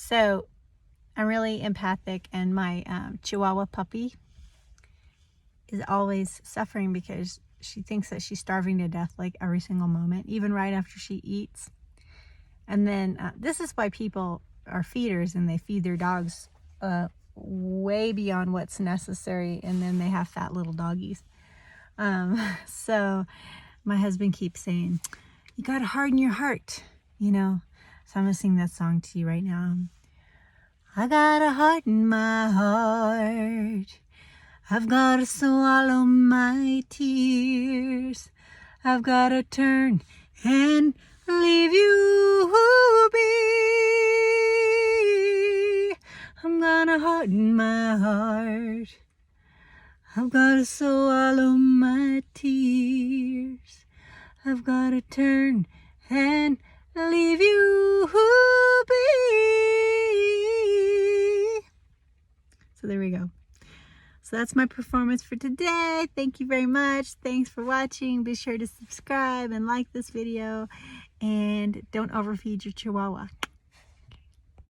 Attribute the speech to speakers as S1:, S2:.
S1: So I'm really empathic, and my chihuahua puppy is always suffering because she thinks that she's starving to death like every single moment, even right after she eats. And then this is why people are feeders and they feed their dogs way beyond what's necessary, and then they have fat little doggies. So my husband keeps saying, you gotta harden your heart, you know. So I'm gonna sing that song to you right now. I gotta harden my heart. I've gotta swallow my tears. I've gotta turn and leave you be. I'm gonna harden my heart. I've gotta swallow my tears. I've gotta turn and leave you be. So there we go. So that's my performance for today. Thank you very much. Thanks for watching. Be sure to subscribe and like this video. And don't overfeed your chihuahua.